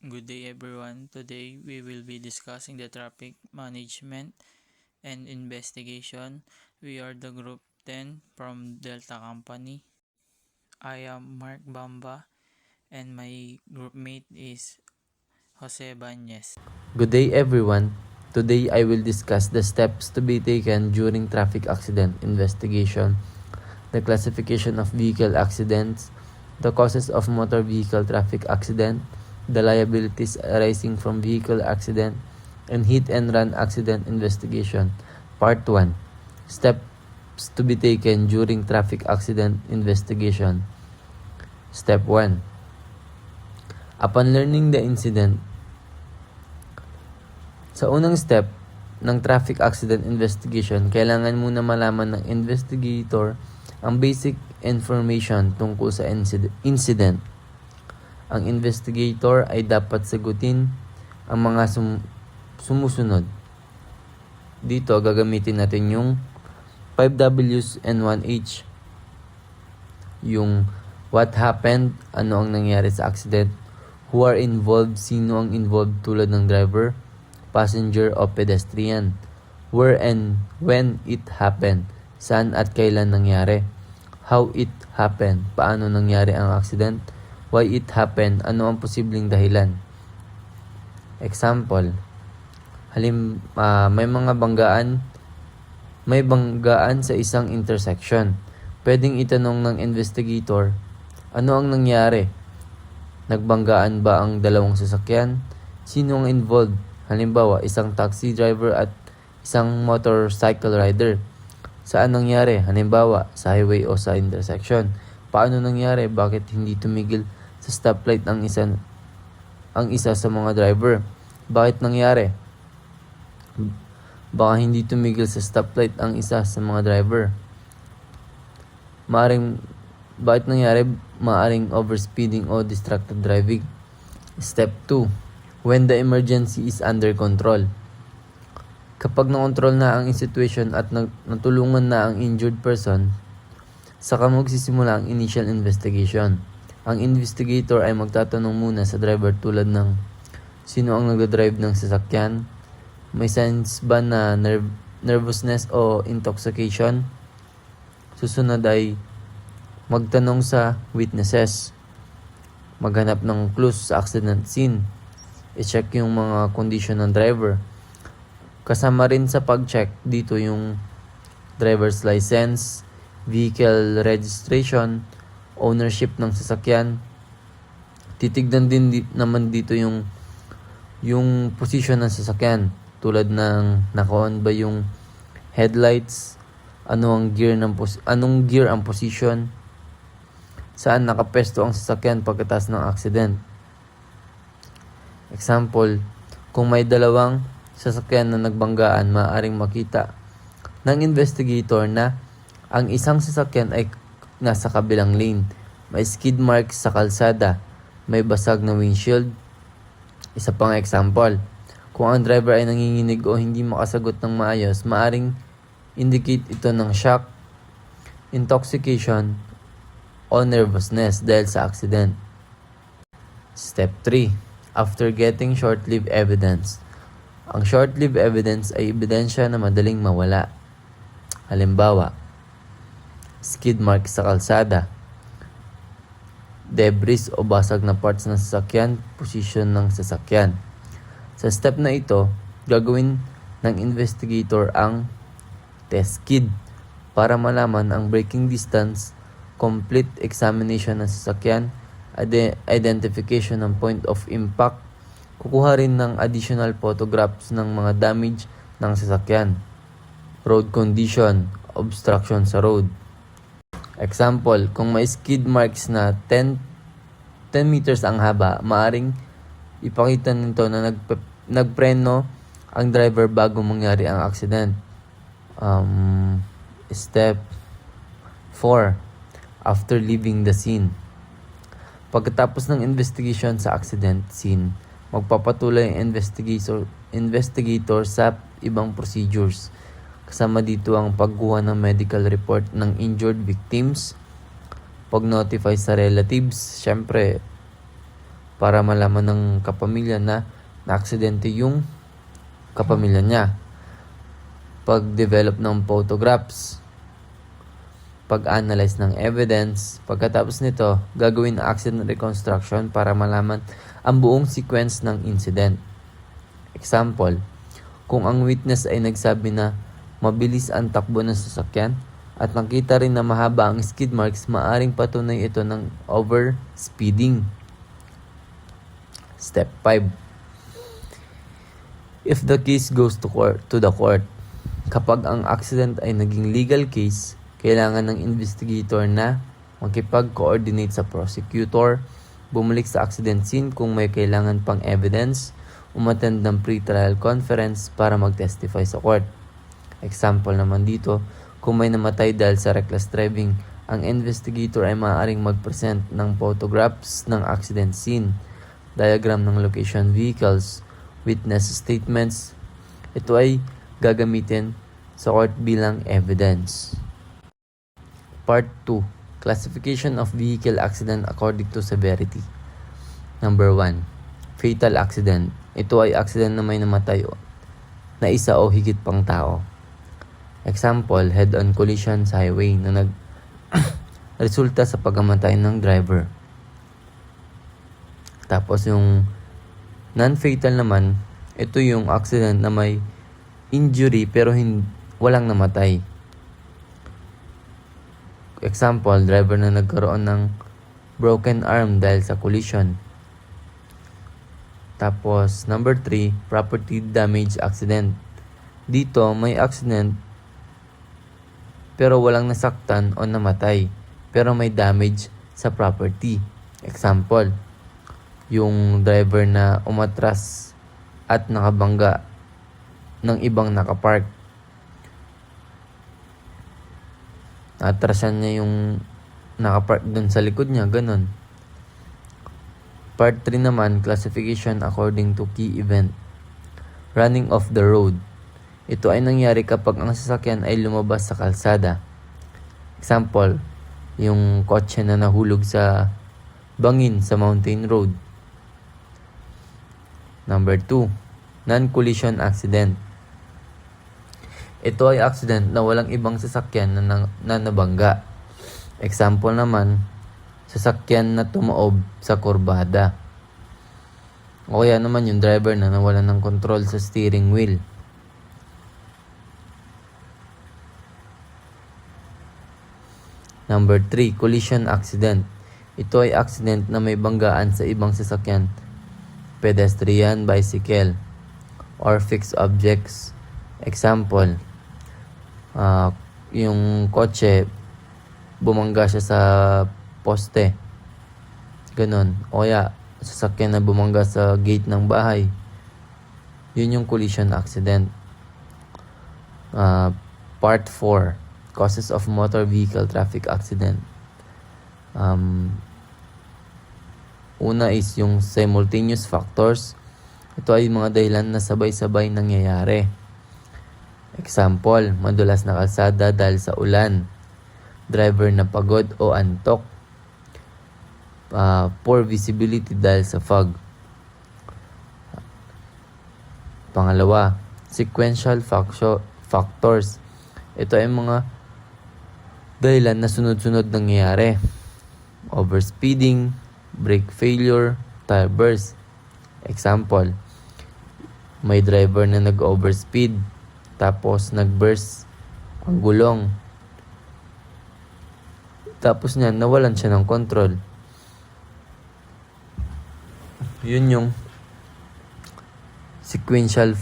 Good day everyone. Today we will be discussing the traffic management and investigation. We are the group 10 from Delta Company. I am Mark Bamba and my group mate is Jose Banez. Good day everyone. Today I will discuss the steps to be taken during traffic accident investigation, the classification of vehicle accidents, the causes of motor vehicle traffic accident, the liabilities arising from vehicle accident, and hit and run accident investigation. Part 1. Steps to be taken during traffic accident investigation. Step 1. Upon learning the incident, sa unang step ng traffic accident investigation, kailangan muna malaman ng investigator ang basic information tungkol sa incident. Ang investigator ay dapat sagutin ang mga sumusunod. Dito, gagamitin natin yung 5Ws and 1H. Yung what happened, ano ang nangyari sa accident, who are involved, sino ang involved tulad ng driver, passenger o pedestrian, where and when it happened, saan at kailan nangyari, how it happened, paano nangyari ang accident, why it happened, ano ang posibleng dahilan. Example, may banggaan sa isang intersection. Pwedeng itanong ng investigator, ano ang nangyari? Nagbanggaan ba ang dalawang sasakyan? Sino ang involved? Halimbawa, isang taxi driver at isang motorcycle rider. Saan nangyari? Halimbawa, sa highway o sa intersection. Paano nangyari? Bakit hindi tumigil sa stoplight ang isa sa mga driver? Bakit nangyari? Baka hindi tumigil sa stoplight ang isa sa mga driver. Bakit nangyari? Maaring overspeeding o distracted driving. Step 2. When the emergency is under control. Kapag na-control na ang situation at natulungan na ang injured person, saka magsisimula ang initial investigation. Ang investigator ay magtatanong muna sa driver tulad ng sino ang nagdadrive ng sasakyan, may signs ba na nervousness o intoxication. Susunod ay magtanong sa witnesses, maghanap ng clues sa accident scene, i-check yung mga condition ng driver. Kasama rin sa pag-check dito yung driver's license, vehicle registration, ownership ng sasakyan. Titignan din naman dito yung position ng sasakyan, tulad ng naka-on ba yung headlights, anong gear ang position, saan nakapesto ang sasakyan pagkatapos ng accident. Example, kung may dalawang sasakyan na nagbanggaan, maaaring makita ng investigator na ang isang sasakyan ay nasa kabilang lane, may skid marks sa kalsada, may basag na windshield. Isa pang example, kung ang driver ay nanginginig o hindi makasagot ng maayos, maaaring indicate ito ng shock, intoxication, o nervousness dahil sa accident. Step 3. After getting short-lived evidence. Ang short-lived evidence ay ebidensya na madaling mawala. Halimbawa, skid mark sa kalsada, debris o basag na parts ng sasakyan, position ng sasakyan. Sa step na ito, gagawin ng investigator ang test skid para malaman ang braking distance, complete examination ng sasakyan, identification ng point of impact, kukuha rin ng additional photographs ng mga damage ng sasakyan, road condition, obstruction sa road. Example, kung may skid marks na 10 meters ang haba, maaring ipakita nito na nagpreno ang driver bago mangyari ang accident. Step 4. After leaving the scene. Pagkatapos ng investigation sa accident scene, magpapatuloy ang investigator sa ibang procedures. Kasama dito ang pagkuha ng medical report ng injured victims, pag-notify sa relatives, syempre para malaman ng kapamilya na na-aksidente yung kapamilya niya. Pag-develop ng photographs, pag-analyze ng evidence. Pagkatapos nito, gagawin ang accident reconstruction para malaman ang buong sequence ng incident. Example, kung ang witness ay nagsabi na mabilis ang takbo ng sasakyan at nakita rin na mahaba ang skid marks, maaring patunay ito ng overspeeding. Step 5. If the case goes to the court, kapag ang accident ay naging legal case, kailangan ng investigator na makipag-coordinate sa prosecutor, bumalik sa accident scene kung may kailangan pang evidence, umattend ng pre-trial conference para mag-testify sa court. Example naman dito, kung may namatay dahil sa reckless driving, ang investigator ay maaaring mag-present ng photographs ng accident scene, diagram ng location vehicles, witness statements. Ito ay gagamitin sa court bilang evidence. Part 2. Classification of vehicle accident according to severity. Number 1. Fatal accident. Ito ay accident na may namatay na isa o higit pang tao. Example, head-on collision sa highway na resulta sa pagkamatay ng driver. Tapos yung non-fatal naman, ito yung accident na may injury pero walang namatay. Example, driver na nagkaroon ng broken arm dahil sa collision. Tapos, number 3, property damage accident. Dito, may accident pero walang nasaktan o namatay, pero may damage sa property. Example, yung driver na umatras at nakabangga ng ibang nakapark. Atrasan niya yung nakapark dun sa likod niya, ganun. Part 3 naman, classification according to key event. Running off the road. Ito ay nangyari kapag ang sasakyan ay lumabas sa kalsada. Example, yung kotse na nahulog sa bangin sa mountain road. Number 2, non-collision accident. Ito ay accident na walang ibang sasakyan na nabangga. Example naman, sasakyan na tumaob sa kurbada. O kaya naman yung driver na nawalan ng control sa steering wheel. Number 3, collision accident. Ito ay accident na may banggaan sa ibang sasakyan, pedestrian, bicycle, or fixed objects. Example, yung kotse, bumangga siya sa poste. Ganon. O kaya, sasakyan na bumangga sa gate ng bahay. Yun yung collision accident. Part 4. Causes of motor vehicle traffic accident. Una is yung simultaneous factors. Ito ay mga dahilan na sabay-sabay nangyayari. Example, madulas na kalsada dahil sa ulan. Driver na pagod o antok. Poor visibility dahil sa fog. Pangalawa, sequential factors. Ito ay mga dahilan na sunod-sunod nangyayari. Overspeeding, brake failure, tire burst. Example, may driver na nag-overspeed tapos nag-burst ang gulong. Tapos niyan, nawalan siya ng control. Yun yung sequential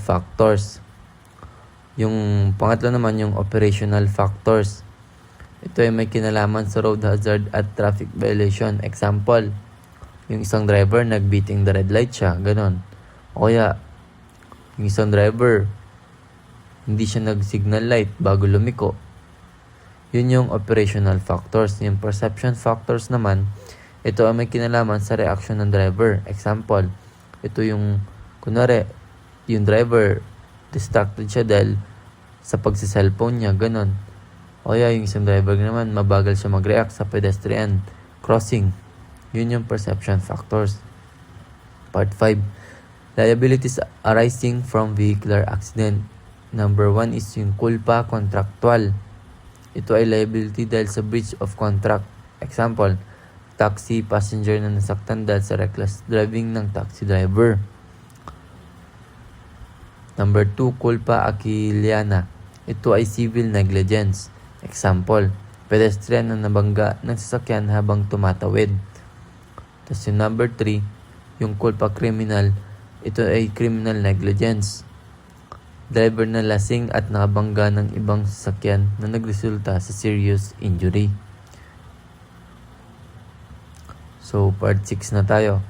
factors. Yung pangatlo naman yung operational factors. Ito ay may kinalaman sa road hazard at traffic violation. Example, yung isang driver nag-beating the red light siya, ganon. O kaya, yung isang driver hindi siya nag-signal light bago lumiko. Yun yung operational factors. Yung perception factors naman, ito ay may kinalaman sa reaction ng driver. Example, ito yung, kunwari, yung driver distracted siya dahil sa pagsi-cellphone niya, ganon. O kaya yung isang driver naman, mabagal siya mag-react sa pedestrian crossing. Yun yung perception factors. Part 5. Liabilities arising from vehicular accident. Number 1 is yung culpa contractual. Ito ay liability dahil sa breach of contract. Example, taxi passenger na nasaktan dahil sa reckless driving ng taxi driver. Number 2, culpa aquiliana. Ito ay civil negligence. Example, pedestrian na nabangga ng sasakyan habang tumatawid. Tapos yung number 3, yung culpa criminal. Ito ay criminal negligence. Driver na lasing at nakabangga ng ibang sasakyan na nagresulta sa serious injury. So, part 6 na tayo.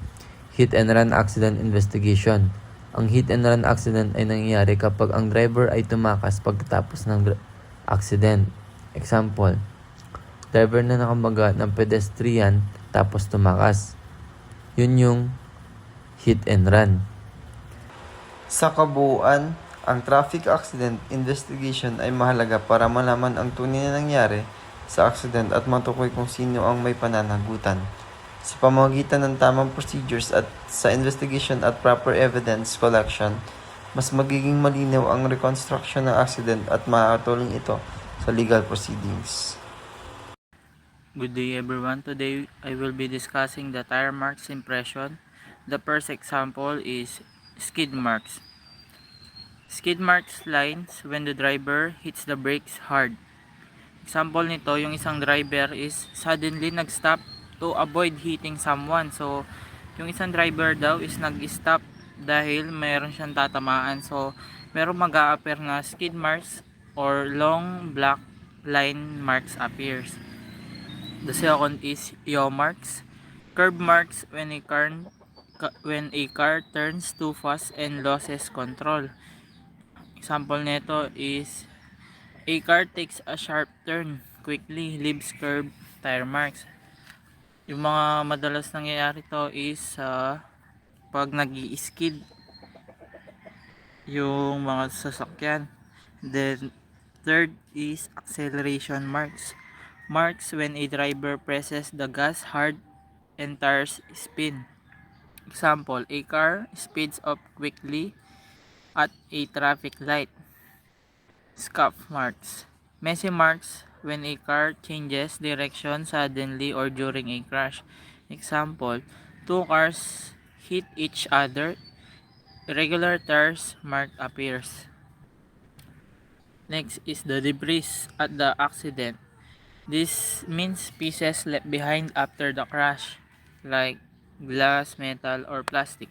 Hit and run accident investigation. Ang hit and run accident ay nangyayari kapag ang driver ay tumakas pagkatapos ng accident. Example, driver na nakabangga ng pedestrian tapos tumakas. Yun yung hit and run. Sa kabuuan, ang traffic accident investigation ay mahalaga para malaman ang tunay na nangyari sa accident at matukoy kung sino ang may pananagutan. Sa pamamagitan ng tamang procedures at sa investigation at proper evidence collection, mas magiging malinaw ang reconstruction ng accident at makakatulong ito sa legal proceedings. Good day everyone. Today I will be discussing the tire marks impression. The first example is skid marks. Skid marks lines when the driver hits the brakes hard. Example nito, yung isang driver is suddenly nag-stop to avoid hitting someone. So, yung isang driver daw is nag-stop dahil mayroon siyang tatamaan. So, meron mag-a-appear na skid marks or long black line marks appears. The second is yaw marks. Curb marks when a car turns too fast and loses control. Example nito is a car takes a sharp turn quickly, leaves curb tire marks. Yung mga madalas nangyayari to is pag nag-i-skid yung mga sasakyan. Then third is acceleration marks. Marks when a driver presses the gas hard and tires spin. Example, a car speeds up quickly at a traffic light. Scuff marks. Messy marks when a car changes direction suddenly or during a crash. Example, two cars hit each other. Irregular tires mark appears. Next is the debris at the accident. This means pieces left behind after the crash, like glass, metal, or plastic.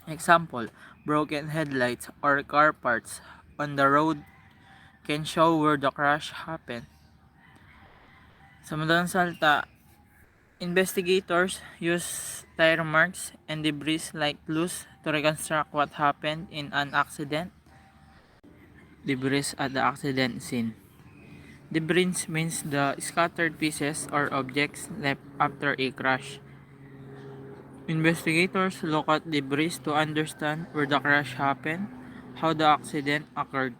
Example, broken headlights or car parts on the road can show where the crash happened. Sa madalang salita, investigators use tire marks and debris like clues to reconstruct what happened in an accident. Debris at the accident scene. Debris means the scattered pieces or objects left after a crash. Investigators look at debris to understand where the crash happened, how the accident occurred.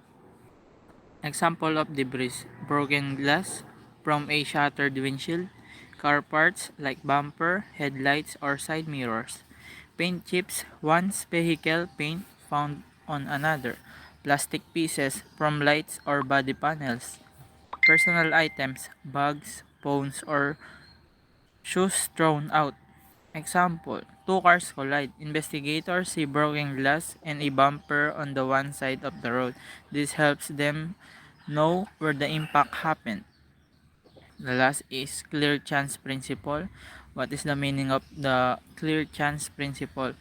Example of debris: broken glass from a shattered windshield, car parts like bumper, headlights, or side mirrors, paint chips, one's vehicle paint found on another, plastic pieces from lights or body panels, personal items, bags, phones, or shoes thrown out. Example, two cars collide. Investigators see broken glass and a bumper on the one side of the road. This helps them know where the impact happened. The last is clear chance principle. What is the meaning of the clear chance principle?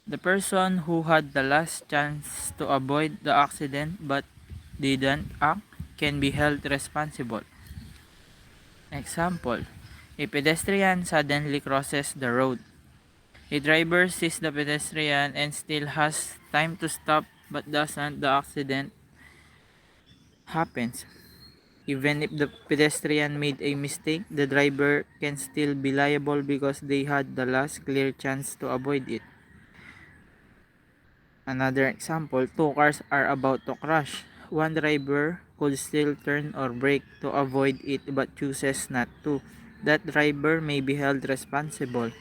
The person who had the last chance to avoid the accident but didn't act can be held responsible. Example, a pedestrian suddenly crosses the road. A driver sees the pedestrian and still has time to stop but doesn't. The accident happens. Even if the pedestrian made a mistake, the driver can still be liable because they had the last clear chance to avoid it. Another example, two cars are about to crash. One driver could still turn or brake to avoid it but chooses not to. that driver may be held responsible.